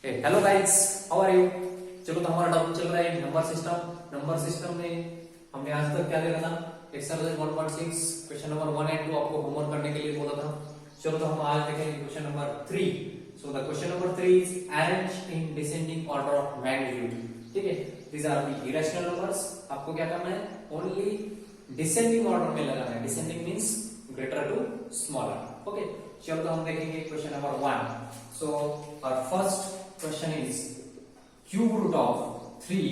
Hello guys, how are you. चलो, तो हमारा टॉपिक चल रहा है नंबर सिस्टम में हमने आज तक क्या देखा था। एक्सरसाइज 1.6 क्वेश्चन नंबर 1 एंड 2 आपको होमवर्क करने के लिए बोला था। चलो, तो हम आज देखेंगे question number 3। So the question number 3 is arrange in descending order of magnitude. ठीक है, these are the irrational numbers. आपको क्या करना है, ओनली डिसेंडिंग ऑर्डर में लगाना है। Descending means greater to smaller. Okay, चलो तो हम देखेंगे question number 1। So our first question is cube root of 3,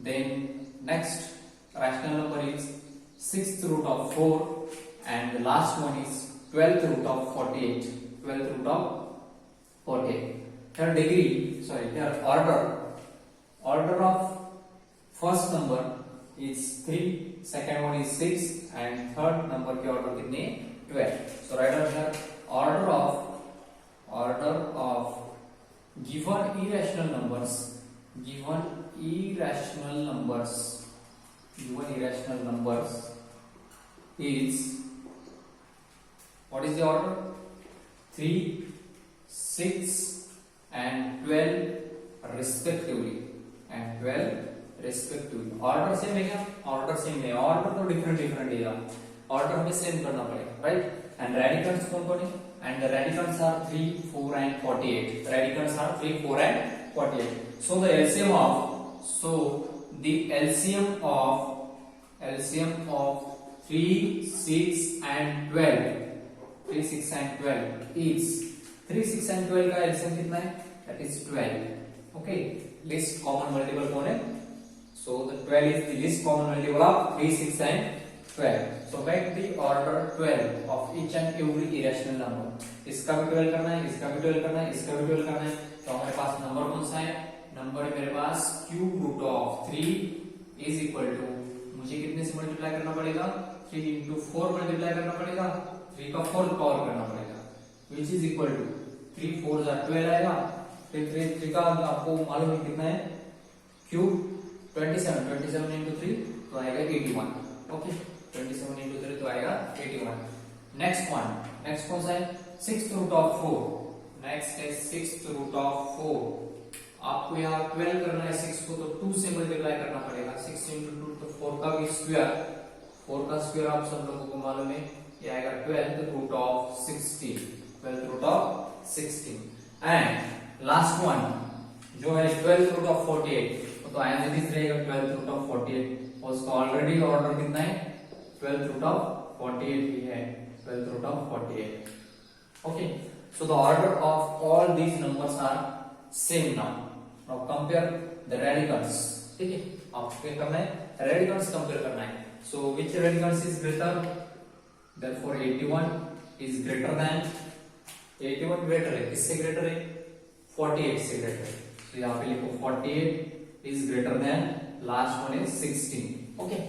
then next rational number is 6th root of 4, and the last one is 12th root of 48. 12th root of 48. Here degree, sorry, here order of first number is 3, second one is 6, and third number के order कितने 12. So write down here order of given irrational numbers is, what is the order? 3, 6 and 12 respectively, order same है क्या? Order same है, order तो different है, order हमें same करना पड़ेगा, राइट। एंड रेडिकल्स कौन है? And the radicals are 3, 4 and 48. Radicals are 3, 4 and 48. So the LCM of 3, 6 and 12 is 3, 6 and 12 का LCM कितना है? That is 12. Okay, least common multiple कौन है? So the 12 is the least common multiple of 3, 6 and 12. So make the order 12 of each and every irrational number. इसका भी 12 करना है, इसका भी 12 करना है, इसका भी 12 करना है। तो हमारे पास नंबर कौन सा है? नंबर मेरे पास cube root of 3 is equal to, मुझे कितने से मल्टीप्लाई करना पड़ेगा? 3 into 4 मल्टीप्लाई करना पड़ेगा, 3 का 4th पावर करना पड़ेगा, विच इज इक्वल टू 3 4 12 आएगा। फिर 3 का आपको मालूम है कितना है? क्यूब 27 into 3 तो आएगा 81। ओके, 27 into 3 तो आएगा 81। नेक्स्ट कौन सा है? 6th root of 4। नेक्स्ट है 6th root of 4। आपको यहाँ 12 करना है 6 को, तो 2 से मल्टीप्लाई करना पड़ेगा। 6 into 2 तो 4 का भी स्क्वायर, 4 का स्क्वायर आप सब लोगों को मालूम है, ये आएगा 12th root of 16। 12th root of 16। And last one जो है 12th root of 48, तो एज इट इज रहेगा 12th root of 48। और उसका ऑलरेडी ऑर्डर कितना है? 12th root of 48 ही है, 12th root of 48। Okay, so the order of all these numbers are same now. Now compare the radicals. ठीक है, आपको क्या करना है? Radicals compare करना है। So which radicals is greater? Therefore 81 is greater than, 81 greater है, किससे greater है? 48 से greater है। तो यहाँ पे लिखो 48 is greater than, last one is 16। Okay,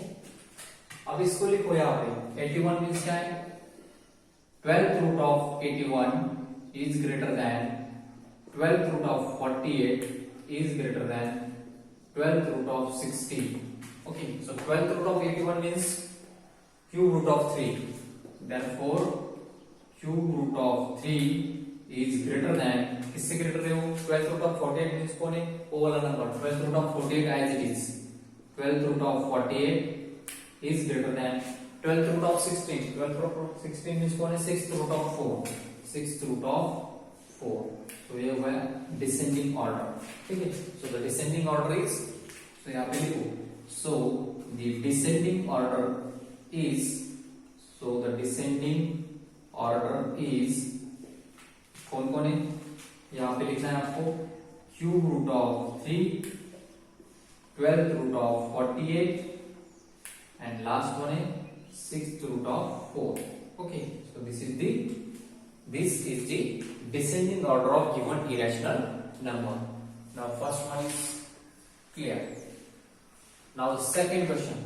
अब इसको लिखो यहाँ पे 81 मीन्स क्या है? 12th root of 81 is greater than 12th root of 48 is greater than 12th root of 16. Okay, so 12th root of 81 means cube root of 3. Therefore, cube root of 3 is greater than, किससे greater है वो? 12th root of 48 means कौन है? वो वाला number 12th root of 48 as it is। 12th root of 48 is greater than 12th root of 16। 12th root of 16 means कौन है? 6th root of 4। 6th root of 4। तो ये हुआ डिसेंडिंग ऑर्डर। ठीक है, so the descending order is, तो यहाँ पे लिखो, so the descending order is, so the descending order is कौन है? यहाँ पे लिखना है आपको cube root of 3, 12th root of 48 and last one is 6th root of 4. Okay, so this is the descending order of given irrational number. Now first one is clear. Now the second question,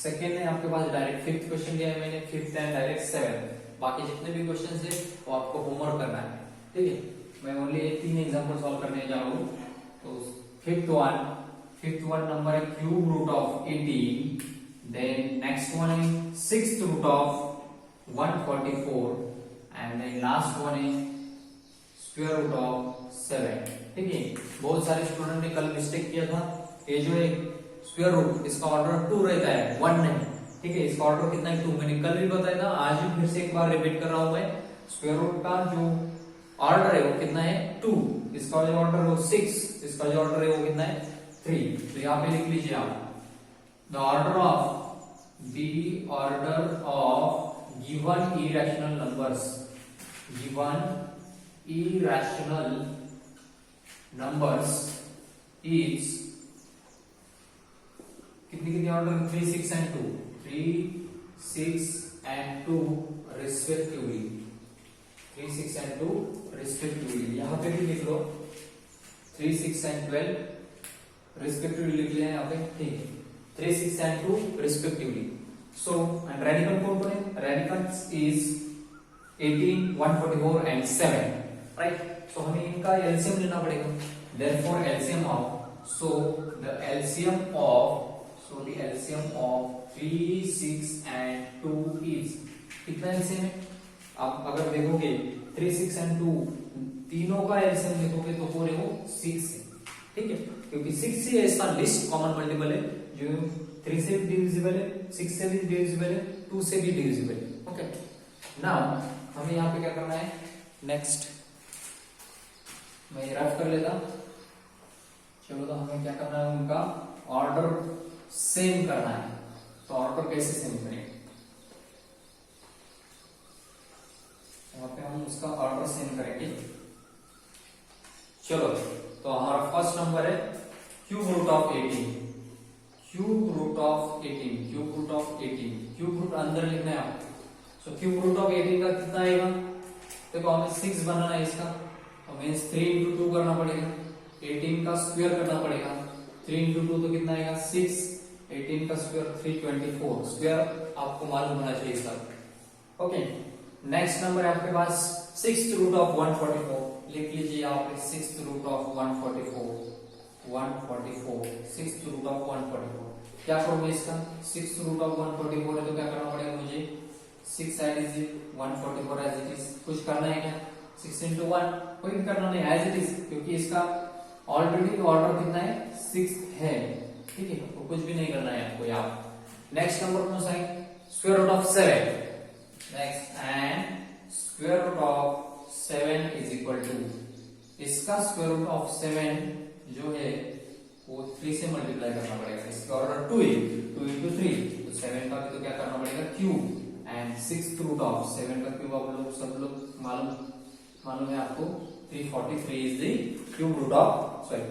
second है आपके पास direct 5th question दिया है मैंने, 5th and direct 7th। बाकी जितने भी questions है वो आपको होमवर्क करना है। ठीक है, मैं ओनली 3 एग्जांपल सॉल्व करने जा रहा हूँ। तो 5th one number है cube root of 18, then next one is 6th root of 144 and then last one is square root of 7। ठीक है, बहुत सारे स्टूडेंट ने कल मिस्टेक किया था, ये जो है स्क्वायर रूट इसका ऑर्डर 2 रहता है, 1 नहीं। ठीक है, इसका ऑर्डर कितना है 2, मैंने कल भी बताया था, आज भी फिर से एक बार रिपीट कर रहा हूं मैं। स्क्वायर रूट का जो ऑर्डर है वो कितना है 2, इसका जो ऑर्डर है वो 6, इसका जो ऑर्डर है वो कितना है 3। तो यहाँ पे लिख लीजिए आप the order of given irrational numbers, given irrational numbers is कितनी order 3, 6 and 2, 3, 6 and 2 respectively, 3, 6 and 2 respectively। यहाँ पे भी लिख लो 3, 6 and 12 respectively लिख लिया यहाँ पे। ठीक है, 3, 6 and 2 respectively। So and radical कौन कौन है? Radicals is 18, 144 and 7, right? So हमें इनका LCM लेना पड़ेगा। Therefore LCM of the LCM of 3, 6 and 2 is कितना LCM है? आप अगर देखोगे 3, 6 and 2 तीनों का LCM देखोगे तो पूरे वो 6 है। ठीक है, क्योंकि 6 ही इसका लिस्ट कॉमन मल्टीपल है, जो 3 से भी डिविजिबल है, 6 से भी डिविजिबल है, 2 से भी डिविजिबल है। ओके, नाउ हमें यहाँ पे क्या करना है, नेक्स्ट मैं रफ कर लेता। चलो, तो हमें क्या करना है, उनका ऑर्डर सेम करना है। तो ऑर्डर कैसे सेम करेंगे, यहाँ पे हम उसका ऑर्डर सेम करेंगे। चलो, तो हमारा फर्स्ट नंबर है cube root of 18, cube root of 18, cube root of 18, cube root अंदर लिखना है आपको। सो क्यूब रूट ऑफ 18 का कितना आएगा, देखो हमें 6 बनाना है इसका, तो मीन्स 3 into 2 करना पड़ेगा, 18 का स्क्वायर करना पड़ेगा, 3 into 2 तो कितना आएगा 6, 18 का स्क्वायर 324, स्क्वायर आपको मालूम होना चाहिए सर। ओके, नेक्स्ट नंबर है आपके पास 6th रूट ऑफ 144, लिख लीजिए यहाँ पे 6th root of 144, 6th root of 144। क्या करूंगा इसका, 6th रूट ऑफ 144 है तो क्या करना पड़ेगा मुझे, 6 as is 144 as it is. कुछ करना है क्या, 6 into 1 कोई भी करना नहीं, एज इट इज, क्योंकि इसका ऑलरेडी ऑर्डर कितना है 6 है। ठीक है, तो कुछ भी नहीं करना है आपको यहाँ। नेक्स्ट नंबर कौन सा है, square root of 7। Next, and square root of 7 is equal to, इसका स्क्वायर रूट ऑफ 7 जो है वो 3 से मल्टीप्लाई करना पड़ेगा, इसका ऑर्डर 2 है, 2 into 3, तो 7 का भी तो क्या करना पड़ेगा cube, and 6th root of 7 का क्यूब आप लोग सब लोग मालूम है आपको, 343 is the cube root of, sorry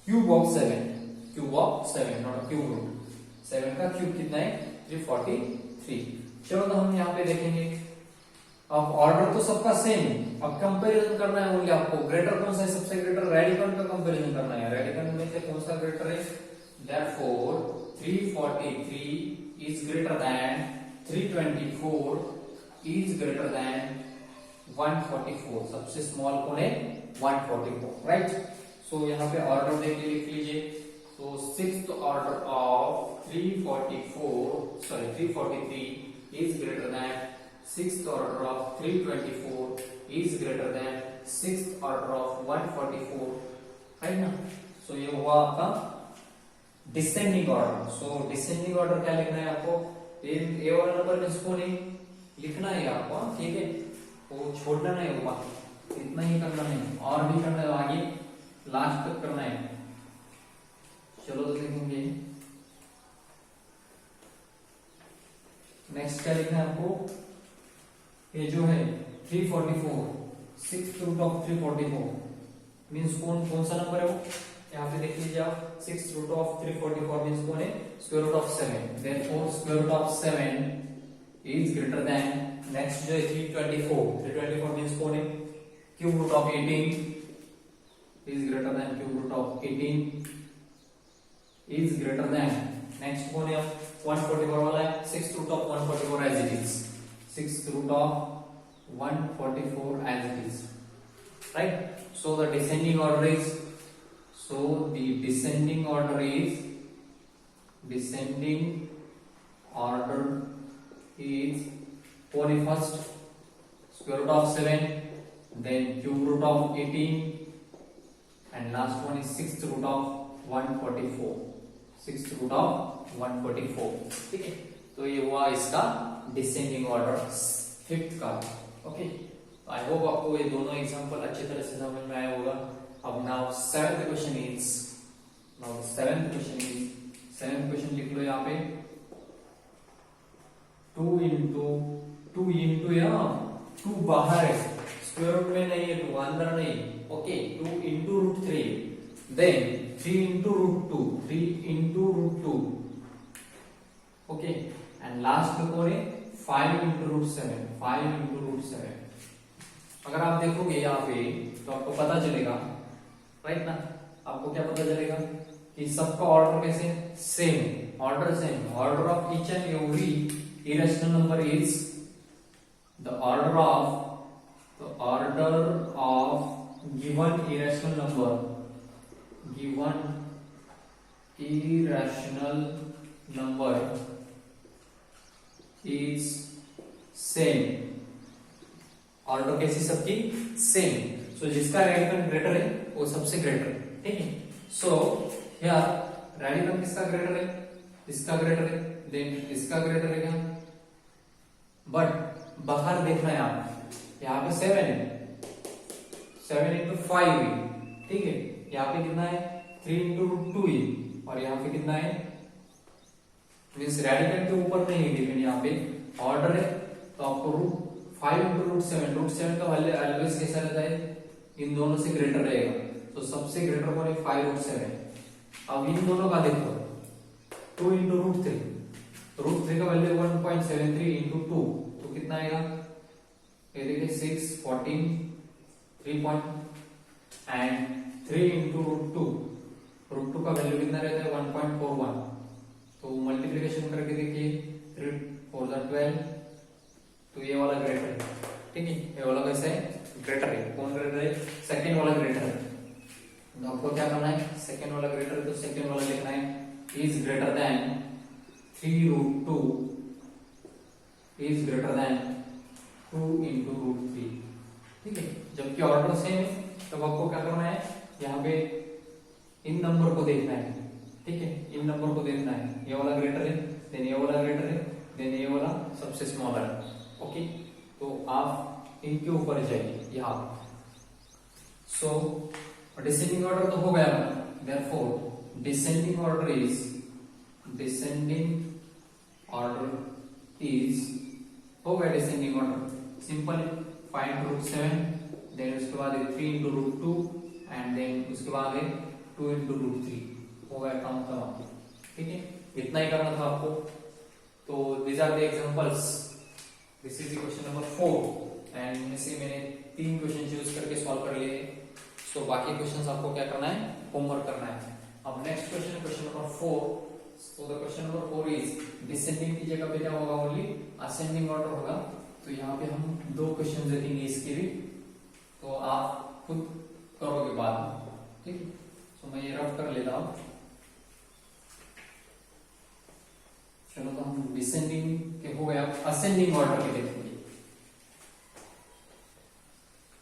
cube of 7, cube of 7 not cube root, 7 का क्यूब कितना है 343। चलो, तो हम यहाँ पे देखेंगे, अब ऑर्डर तो सबका सेम, अब कंपैरिजन करना है ओनली आपको, ग्रेटर कौन सा है, सबसे ग्रेटर रेडिकल का कंपैरिजन करना है, रेडिकल में से कौन सा ग्रेटर है, therefore 343 is greater then 324 is greater then 144, सबसे स्मॉल कौन है 144, राइट। सो यहाँ पे ऑर्डर देके लिख लीजिए, तो 6th order of 343 is greater than 6th order of 324 is greater than 6th order of 144, right ना। सो ये हुआ आपका डिसेंडिंग ऑर्डर। सो डिसेंडिंग ऑर्डर क्या लिखना है आपको, ए वाला नंबर में इसको नहीं लिखना है आपको, ठीक है, वो छोड़ना नहीं होगा, इतना ही करना नहीं, और भी करना है, आगे लास्ट तक करना है। चलो, तो देखेंगे नेक्स्ट क्या लिखना है आपको, ये जो है 344, 6th रूट ऑफ 344 मींस कौन सा नंबर है वो, यहाँ पे देख लीजिए आप, 6th रूट ऑफ 344 मींस कौन है, square root of 7, therefore square root of 7 is greater than, next जो है 324 मींस कौन है, cube root of 18 is greater than cube root of 18 is greater than, next कौन है 144 वाला है, 6th root of 144 as it is, 6th root of 144 as it is, right? So the descending order is, descending order is 21st square root of 7, then cube root of 18, and last one is sixth root of 144, sixth root of 144. ठीक है, तो ये हुआ इसका descending order fifth का. Okay, I hope आपको ये दोनों एग्जांपल अच्छी तरह से समझ में आया होगा. अब now seventh question is, seventh question लिख लो यहाँ पे. 2 इंटू या 2 बाहर है, स्क्वायर रूट में नहीं है, 2 अंदर नहीं. Okay, 2 into root 3, then 3 into root 2, 3 into root 2. Okay, and last में कौन है 5 इंटू रूट 7, 5 इंटू रूट 7. अगर आप देखोगे यहाँ पे तो आपको पता चलेगा, राइट ना, आपको क्या पता चलेगा कि सबका ऑर्डर कैसे same, order same. Order of each and every irrational number is the order of given irrational number is same. Order कैसी सबकी सेम. सो जिसका रेडिकल ग्रेटर है वो सबसे ग्रेटर है. ठीक है, सो हियर रेडिकल किसका ग्रेटर है, इसका ग्रेटर है, देन इसका ग्रेटर है क्या. बट बाहर देखना है आप, यहाँ पे 7 है, 7 इंटू 5 है. ठीक है, यहाँ पे कितना है 3 इंटू रूट 2 है, और यहाँ पे कितना है, मीन्स रेडिकल के ऊपर नहीं है, लेकिन यहाँ पे ऑर्डर है. तो आपको 5 इंटू रूट 7 का वैल्यू ऑलवेज कैसा रहता है, इन दोनों से ग्रेटर रहेगा. तो सबसे ग्रेटर कौन है 5 रूट 7. अब इन दोनों का देखो, 2 इंटू रूट 3, रूट 3 का वैल्यू 1.73 इंटू 2, तो कितना आएगा, ये देखिए 6, 14, 3 point, and 3 into root 2, root 2 का वैल्यू कितना रहता है 1.41. तो मल्टीप्लीकेशन करके देखिए 3 4 12, तो ये वाला ग्रेटर है. ठीक है, ये वाला कैसा है ग्रेटर है. कौन ग्रेटर है, सेकेंड वाला ग्रेटर है. तो आपको क्या करना है, सेकेंड वाला ग्रेटर है तो सेकेंड वाला लिखना है is greater than 3 root 2 is greater than 2 into root 3. ठीक है, जबकि ऑर्डर सेम है तब आपको क्या करना है, यहाँ पे इन नंबर को देखना है. ठीक है, इन नंबर को देखना है, ये वाला ग्रेटर है, देन ये वाला ग्रेटर है, देन ये वाला सबसे स्मॉलर है. ओके, तो आप इनके ऊपर जाइए यहाँ. सो डिसेंडिंग ऑर्डर तो हो गया, देयरफॉर डिसेंडिंग ऑर्डर इज हो गया descending order. Simple, 5 root 7, then उसके बाद 3 इंटू रूट 2, एंड देन उसके बाद 2 इंटू रूट 3. हो गया काम खत्म. ठीक है, इतना ही करना था आपको. तो these are the examples. This is the question number 4, and इनमें से मैंने 3 क्वेश्चन चूज करके सॉल्व कर लिए. सो बाकी क्वेश्चंस आपको क्या करना है, होमवर्क करना है. अब next question, question number 4. So the question number 4 is descending की जगह पे क्या होगा, ओनली असेंडिंग ऑर्डर होगा. तो यहाँ पे हम 2 क्वेश्चन देखेंगे इसके भी, तो आप खुद करोगे बाद में. ठीक है, सो मैं ये रफ कर लेता हूँ. चलो, तो हम डिसेंडिंग के हो गया, असेंडिंग ऑर्डर के देखेंगे.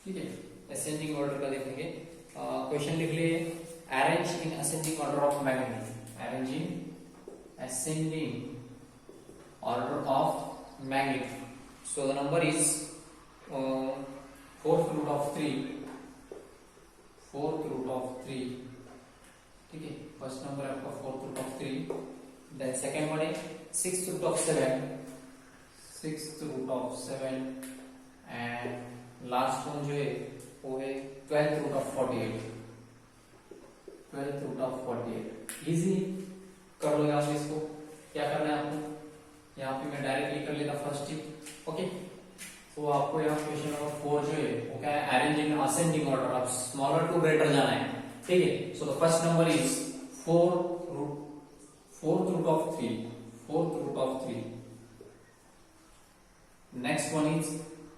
ठीक है, असेंडिंग ऑर्डर का देखेंगे. क्वेश्चन लिख लिए, arrange in ascending order of magnitude. Arrange in ascending order of magnitude. So the number is 4th root of 3. 4th root of 3. ठीक है, फर्स्ट नंबर है आपका 4th root of 3. Then second one है 6th root of 7. 6th root of 7, and last one जो है वो है 12th root of 48. 12th root of 48. Easy कर लो आप इसको. क्या करना है आपको, यहाँ पे मैं डायरेक्टली कर लेता फर्स्ट टिप. ओके, तो आपको यहाँ क्वेश्चन नंबर 4 जो है वो क्या है, अरेंज इन असेंडिंग ऑर्डर. आप स्मॉलर टू ग्रेटर जाना है. ठीक है, so the first number is 4th root of 3. 4th root of 3. Next one is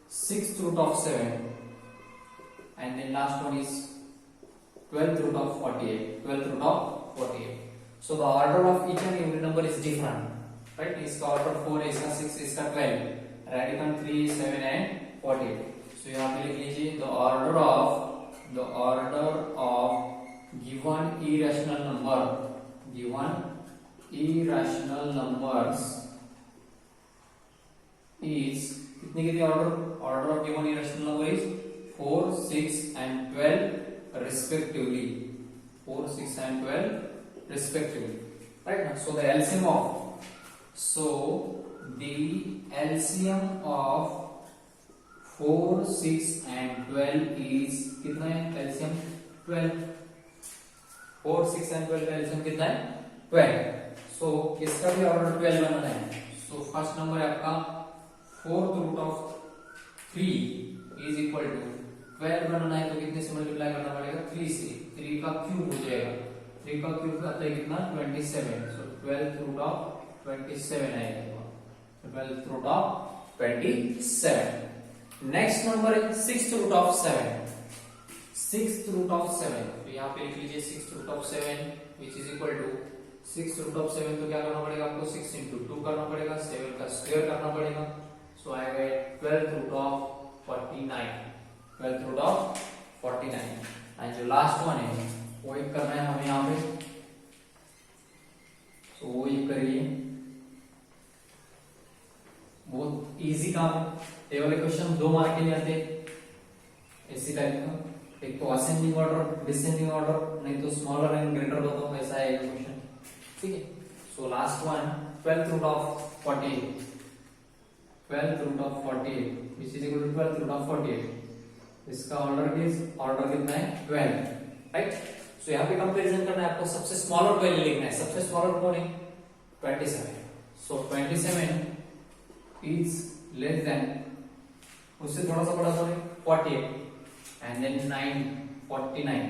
6th root of 7, and then last one is 12th root of 48. 12th root of 48. So the order of each and every number is different, right? इसका order 4 है, इसका 6, इसका 12. Radical 3, 7 and 48. सो यहाँ पे लिख लीजिए the order of given irrational numbers is कितनी order of given irrational number is 4, 6 and 12 respectively. 4, 6 and 12 respectively. Right now, so the LCM of 4, 6 and 12 is कितना है? LCM 12. 4, 6 and 12 का LCM कितना है? 12. So इसका भी ऑर्डर 12 बनाना है. So फर्स्ट नंबर है आपका 4th root of 3 is equal to 12 बनाना है तो कितने से मल्टीप्लाई करना पड़ेगा? 3 से. 3 का क्यूब हो जाएगा. 3 का क्यूब आता है कितना? 27. So 12th root of 27 आएगा. 12th root of 27. Next number है 6th root of 7. 6th root of 7 तो यहाँ पे लिख लीजिए 6th root of 7 which is equal to 6th root of 7 तो क्या करना पड़ेगा आपको? 6 into 2 करना पड़ेगा. 7 का स्क्वायर करना पड़ेगा. सो आएगा 12th root of 49. 12th root of 49 and जो लास्ट वन है वो एक करना है हमें यहाँ पे. तो वो एक करिए. बहुत इजी काम है. ये वाले क्वेश्चन 2 मार्क के लिए आते इसी टाइप का. एक तो असेंडिंग ऑर्डर, डिसेंडिंग ऑर्डर, नहीं तो स्मॉलर एंड ग्रेटर बताओ. ऐसा है क्वेश्चन. ठीक है. So last one 12th root of 48. 12th root of 48 which is equal to 12th root of 48. इसका ऑर्डर कितना है? 12. राइट. सो यहाँ पे कंपैरिजन करना है आपको. सबसे स्मॉलर वैल्यू लिखना है. सबसे स्मॉलर कौन है? 27. सो 27 इज लेस देन, उससे थोड़ा सा बड़ा सॉरी 48 एंड देन 49.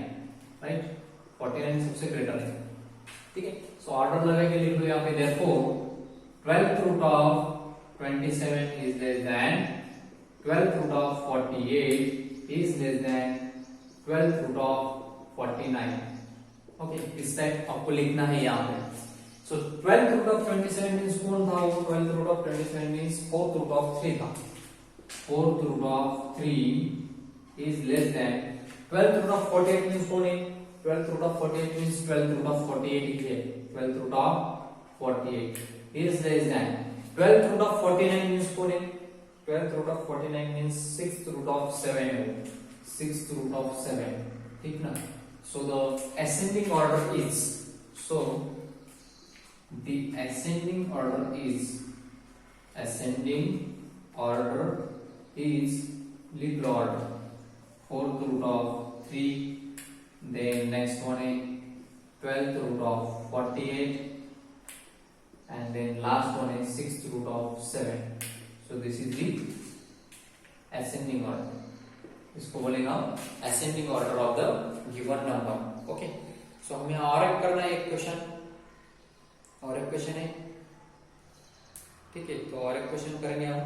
राइट. 49 सबसे ग्रेटर है. ठीक है. सो ऑर्डर लगा के लिख लो यहाँ पे. Therefore 12th root of 27 is less than 12th root of 48 is less than 12th root of 49. Okay. इस टाइप आपको लिखना है यहाँ पे. सो 12th root of 27 मींस कौन था वो? 12th root of 27 means 4th root of 3 था. 4th root of 3 is less than 12th root of 48 means कौन है? 12th root of 48 means 12th root of 48 ही है. 12th root of 48 is less than 12th root of 49 means कौन है? 12th root of 49 means 6th root of 7 है. 6th root of 7. ठीक ना. So the ascending order is, so the ascending order is legal order. 4th root of 3. Then next one is 12th root of 48 and then last one is 6th root of 7. So this is the ascending order. इसको बोलेगा ascending order of the given number. Okay. So हमें और एक करना है एक question. और एक क्वेश्चन है. ठीक है. तो और एक क्वेश्चन करेंगे हम.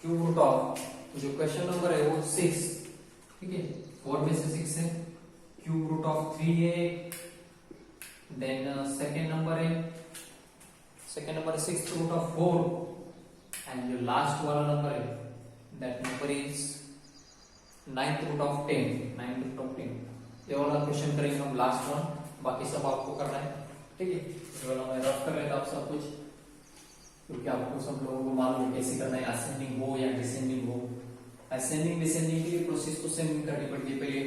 क्यूब रूट ऑफ, जो क्वेश्चन नंबर है वो 6. ठीक है. 4 में से 6 है. क्यूब रूट ऑफ 3 है. देन सेकेंड नंबर है 6th root of 4 एंड जो लास्ट वाला नंबर है that number is 9th root of 10. 9th root of 10. ये वाला क्वेश्चन करेंगे हम लास्ट वन. बाकी सब आपको करना है. ठीक है. ये वाला मैं रफ कर लेता हूं सब कुछ, क्योंकि आपको सब लोगों को मालूम है कैसे करना है. असेंडिंग हो या डिसेंडिंग हो. असेंडिंग डिसेंडिंग की प्रोसेस तो सेम करनी पड़ती है. पहले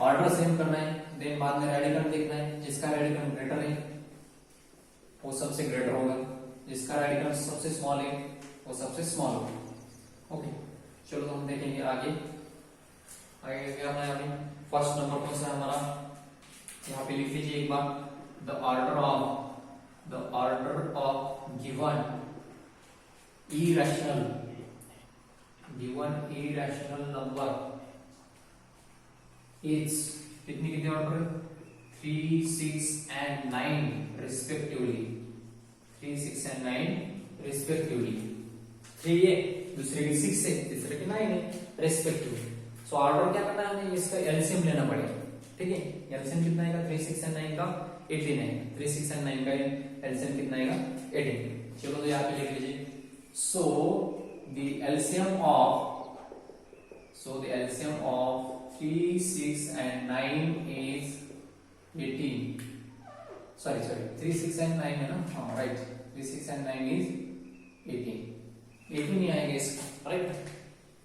ऑर्डर सेम करना है, देन बाद में रेडिकल देखना है. जिसका रेडिकल ग्रेटर है वो सबसे ग्रेटर होगा. जिसका रेडिकल सबसे स्मॉल है वो सबसे स्मॉल होगा. ओके. चलो तो हम देखेंगे आगे क्या है. फर्स्ट नंबर कौन सा है हमारा? यहाँ पे लिख लीजिए एक बार. The order of given irrational number is कितनी ऑर्डर है? 3, 6 and 9 respectively. 3, 6 and 9 respectively. 3 है, दूसरे की 6 है, तीसरे की 9 है respectively. सो ऑर्डर क्या करना है हमें? इसका एलसीएम लेना पड़ेगा. ठीक है. एलसीएम कितना आएगा? 3, 6 and 9 का 18 आएगा. 3, 6 and 9 का एलसीएम कितना आएगा? 18. चलो तो यहाँ पे लिख लीजिए. सो the LCM of, so the LCM of 3, 6 and 9 is 18. Sorry, 3, 6 and 9 है ना, हाँ right, 3, 6 and 9 is 18. 18 ही आएगा इसका, राइट,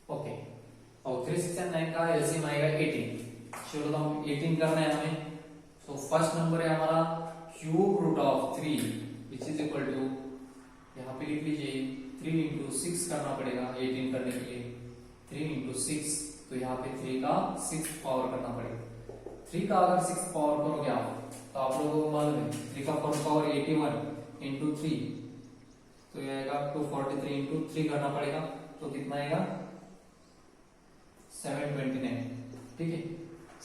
ओके। और 3, 6 and 9 का एलसीएम आएगा 18। चलो तो हम 18 करना है हमें। तो फर्स्ट नंबर है हमारा cube root of 3 which is equal to, यहाँ पे लिख लीजिए 3 इंटू 6 करना पड़ेगा 18 करने के लिए, 3 इंटू 6, तो यहाँ पे 3 का 6 पावर करना पड़ेगा। 3 का अगर 6 पावर करोगे आप तो आप लोगों को मालूम है 3 का पावर 81 इंटू 3, तो ये आएगा 243 इंटू 3 करना पड़ेगा, तो कितना आएगा 729, ठीक है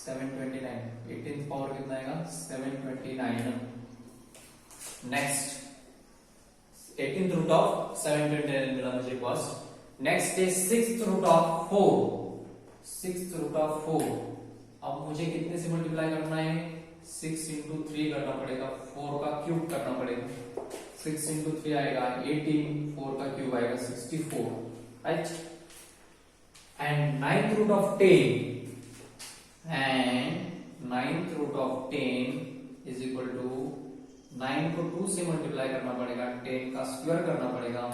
729, 18th पावर कितना आएगा 729। नेक्स्ट 18th रूट ऑफ 729 मिला मुझे फर्स्ट। नेक्स्ट है 6th root of 4, 6th root of 4। अब मुझे कितने से मल्टीप्लाई करना है, 6 इंटू 3 करना पड़ेगा, 4 का क्यूब करना पड़ेगा, 6 इंटू 3 आएगा 18, 4 का क्यूब आएगा 64, right. And 9th root of 10, and 9th root of 10 is equal to 9 को 2 से मल्टीप्लाई करना पड़ेगा, 10 का स्क्वायर करना पड़ेगा,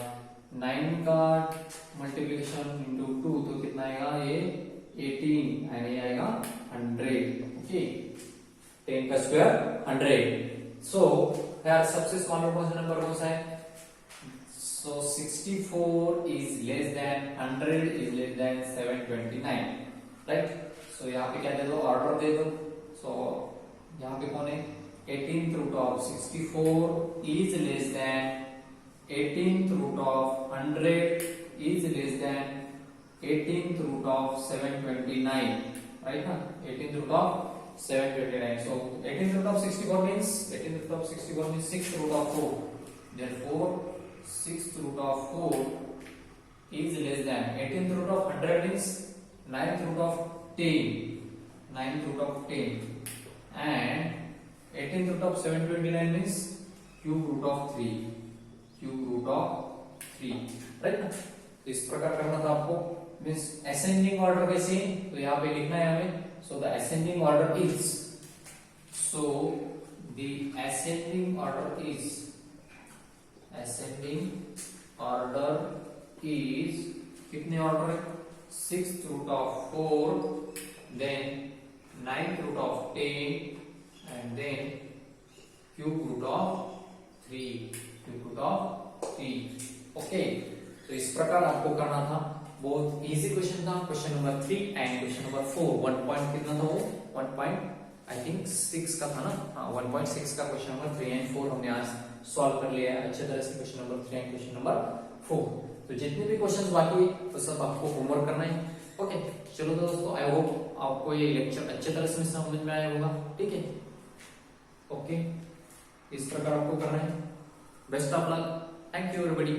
9 का मल्टीप्लिकेशन इंटू 2 तो कितना आएगा ये 18 एंड ये आएगा 100, ओके 10 का स्क्वायर 100। सो यार सबसे स्मॉलर कौन सा नंबर कौन सा है, so 64 is less than 100 is less than 729, right. So यहाँ पे क्या दे दो, ऑर्डर दे दो। सो यहाँ पे कौन है, 18th root of 64 is less than 18th root of 100 is less than 18th root of 729, right ना, 18th root of 729। So 18th root of 64 means 18th root of 64 means 6th root of 4, therefore 6th root of 4 is less than 18th root of 100 means 9th root of 10, 9th root of 10, and 18th root of 729 means cube root of 3, cube root of 3, right ना। तो इस प्रकार करना था आपको, means ascending order कैसे, तो यहाँ पे लिखना है हमें। so the ascending order is, so the ascending order is, ascending order is कितने ऑर्डर है, 6th root of 4, then 9th root of 10 and then cube root of 3, cube root of 3, okay. तो इस प्रकार आपको करना था, बहुत इजी क्वेश्चन था, question number 3 and question number 4। 1 point कितना था वो, 1 पॉइंट आई थिंक 6 का था ना, हाँ 1.6 का क्वेश्चन नंबर 3 एंड 4 हमने आज सॉल्व कर लिया है अच्छे तरह से, question number 3 and question number 4। तो जितने भी क्वेश्चंस बाकी है तो सब आपको होमवर्क करना है, ओके। चलो दोस्तों, आई होप आपको ये लेक्चर अच्छे तरह से समझ में आया होगा, ठीक है, ओके। इस प्रकार आपको करना है। Best of luck, thank you everybody.